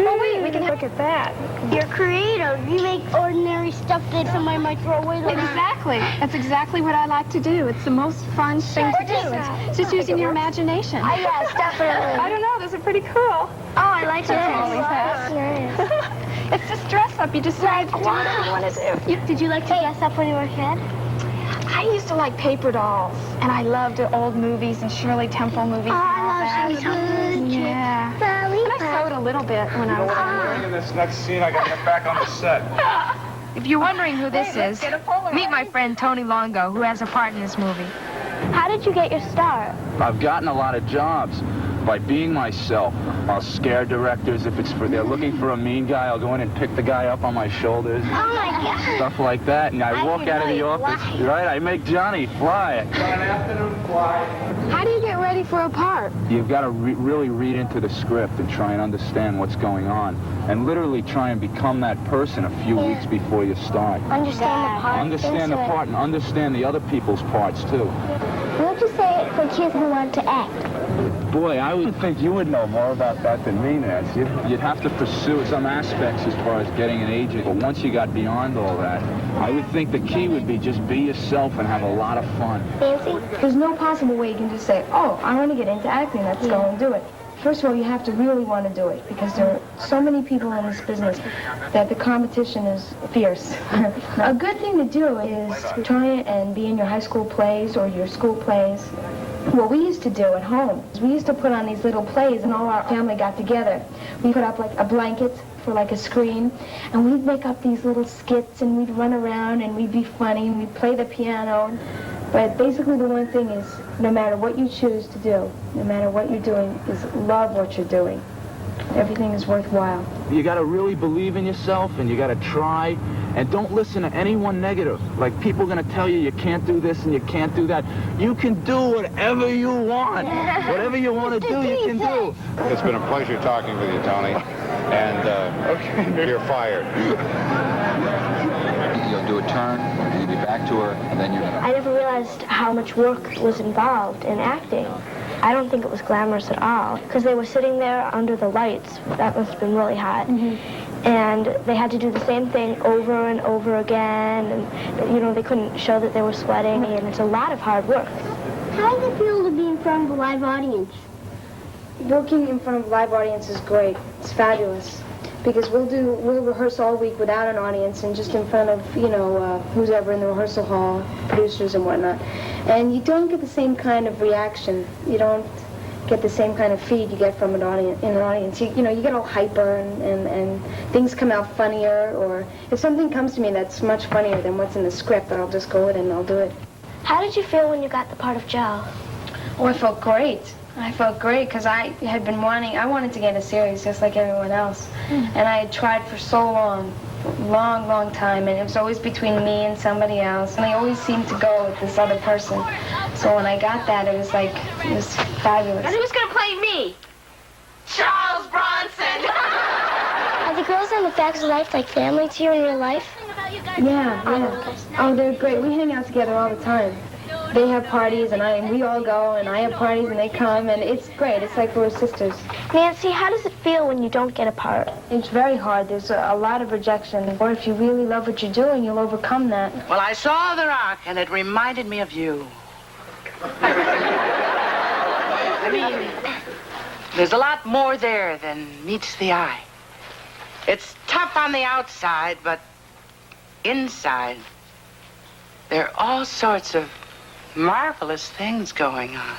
Oh, wait, we can look at that. You're creative. You make ordinary stuff that somebody might throw away. Exactly. That's exactly what I like to do. It's the most fun thing to do. It's just using your imagination. Yes, definitely. I don't know. Those are pretty cool. Oh, I like That's that. It's just dress up. You decide to do whatever you want to do. Did you like to dress up when you were a kid? I used to like paper dolls, and I loved the old movies and Shirley Temple movies. Oh, I love Shirley Temple. Yeah. And I sewed a little bit when I was younger. In this next scene, I gotta get back on the set. If you're wondering who this is, meet my friend Tony Longo, who has a part in this movie. How did you get your start? I've gotten a lot of jobs by being myself. I'll scare directors if they're looking for a mean guy. I'll go in and pick the guy up on my shoulders. Oh my God. Stuff like that. And I walk out of the office, right? I make Johnny fly. An afternoon fly. How do you get ready for a part? You've got to really read into the script and try and understand what's going on. And literally try and become that person a few weeks before you start. Understand the part. Understand the part and understand the other people's parts, too. What would you say for kids who want to act? Boy, I would think you would know more about that than me, Nancy. You'd have to pursue some aspects as far as getting an agent. But once you got beyond all that, I would think the key would be just be yourself and have a lot of fun. Nancy? There's no possible way you can just say, oh, I want to get into acting, let's go and do it. First of all, you have to really want to do it, because there are so many people in this business that the competition is fierce. A good thing to do is try and be in your high school plays or your school plays. What we used to do at home is we used to put on these little plays, and all our family got together. We put up like a blanket for like a screen, and we'd make up these little skits, and we'd run around, and we'd be funny, and we'd play the piano. But basically the one thing is, no matter what you choose to do, no matter what you're doing, is love what you're doing. Everything is worthwhile. You got to really believe in yourself, and you got to try, and don't listen to anyone negative. Like, people are going to tell you you can't do this and you can't do that. You can do whatever you want. Whatever you want to do, you can do. It's been a pleasure talking with you, Tony, and you're fired. You'll do a turn, and you'll be back to her, and then you're... I never realized how much work was involved in acting. I don't think it was glamorous at all, because they were sitting there under the lights. That must have been really hot. And they had to do the same thing over and over again, and, you know, they couldn't show that they were sweating, and it's a lot of hard work. How does it feel to be in front of a live audience? Working in front of a live audience is great. It's fabulous. Because we'll rehearse all week without an audience and just in front of, you know, who's ever in the rehearsal hall, producers and whatnot. And you don't get the same kind of reaction. You don't get the same kind of feed you get from an audience. You know, you get all hyper and things come out funnier, or if something comes to me that's much funnier than what's in the script, I'll just go in and I'll do it. How did you feel when you got the part of Joe? Oh, I felt great. I felt great because I wanted to get a series just like everyone else. And I had tried for so long, long time, and it was always between me and somebody else. And I always seemed to go with this other person. So when I got that, it was fabulous. And who's going to play me? Charles Bronson! Are the girls on the Facts of Life like family to you in real life? Yeah. Oh, they're great. We hang out together all the time. They have parties, and we all go, and I have parties, and they come, and it's great. It's like we're sisters. Nancy, how does it feel when you don't get a part? It's very hard. There's a lot of rejection. Or if you really love what you're doing, you'll overcome that. Well, I saw the rock, and it reminded me of you. I mean, there's a lot more there than meets the eye. It's tough on the outside, but inside, there are all sorts of marvelous things going on.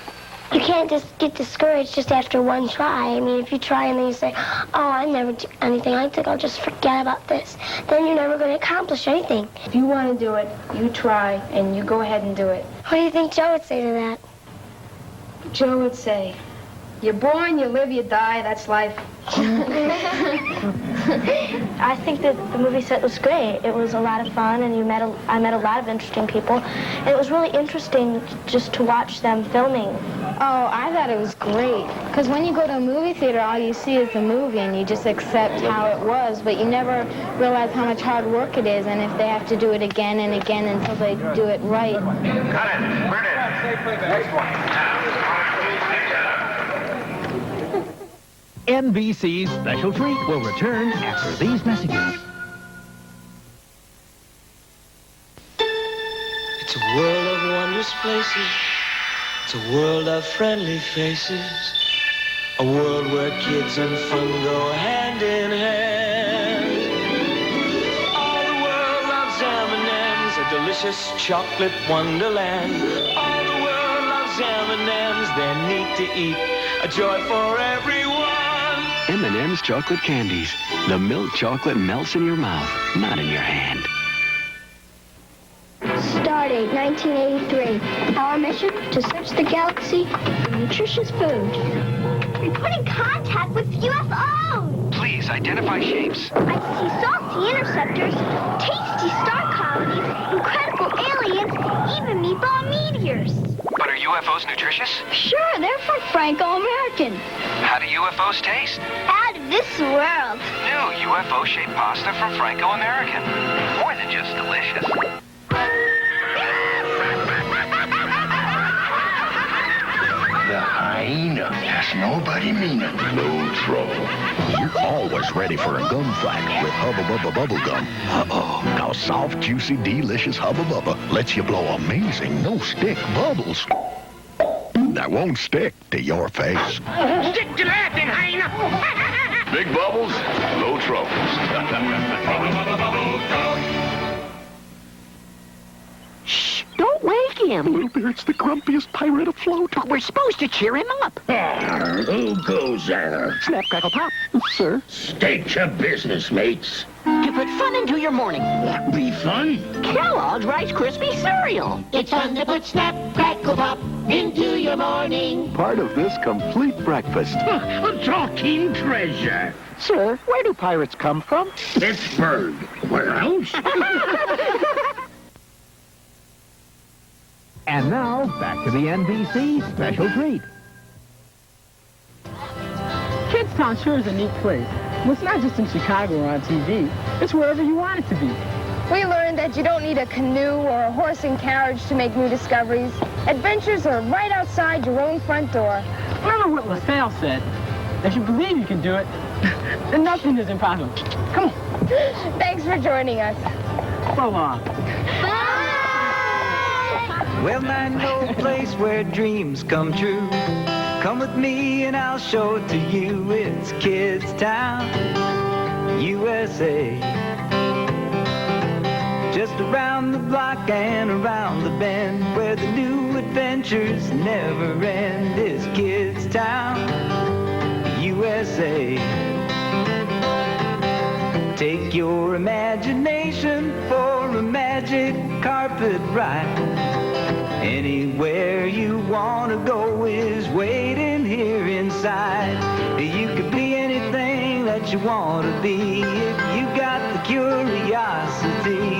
You can't just get discouraged just after one try. I mean, if you try and then you say, oh, I never do anything, I think I'll just forget about this, then you're never going to accomplish anything. If you want to do it, you try, and you go ahead and do it. What do you think Joe would say to that? Joe would say, you're born, you live, you die, that's life. I think that the movie set was great. It was a lot of fun, and I met a lot of interesting people. And it was really interesting just to watch them filming. Oh, I thought it was great. Because when you go to a movie theater, all you see is the movie, and you just accept how it was, but you never realize how much hard work it is, and if they have to do it again and again until they do it right. Cut it. Burn it. Next one. NBC's Special Treat will return after these messages. It's a world of wondrous places. It's a world of friendly faces. A world where kids and fun go hand in hand. All the world loves M&Ms, a delicious chocolate wonderland. All the world loves M&Ms, they're neat to eat, a joy for everyone. M&M's chocolate candies. The milk chocolate melts in your mouth, not in your hand. Stardate 1983. Our mission to search the galaxy for nutritious food. And put in contact with UFOs. Please identify shapes. I see salty interceptors, tasty star colonies, incredible aliens, even meatball meteors. But are UFOs nutritious? Sure, they're from Franco-American. How do UFOs taste? Out of this world. New UFO-shaped pasta from Franco-American. More than just delicious. The hyena has nobody meaning. No trouble. You're always ready for a gunfight with Hubba Bubba bubble gum. Uh-oh. Now soft, juicy, delicious Hubba Bubba lets you blow amazing, no-stick bubbles that won't stick to your face. Stick to that, then, hyena! Big bubbles, low troubles. Shh, don't wake him. Little Beard's the grumpiest pirate afloat. But we're supposed to cheer him up. Who goes there? Snap, crackle, pop. Sir? State your business, mates. To put fun into your morning. What be fun? Kellogg's Rice Krispie cereal. It's fun to put Snap, Crackle, Pop into your morning. Part of this complete breakfast. A talking treasure. Sir, where do pirates come from? Pittsburgh. Where else? And now, back to the NBC Special Treat. KidsTown sure is a neat place. Well, it's not just in Chicago or on TV. It's wherever you want it to be. We learned that you don't need a canoe or a horse and carriage to make new discoveries. Adventures are right outside your own front door. Remember what La Salle said. If you believe you can do it, then nothing is impossible. Come on. Thanks for joining us. So long. Well, I know a place where dreams come true. Come with me and I'll show it to you. It's KidsTown, USA. Just around the block and around the bend, where the new adventures never end, is KidsTown, USA. Take your imagination for a magic carpet ride. Anywhere you want to go is waiting here inside. You could be anything that you want to be if you got the curiosity.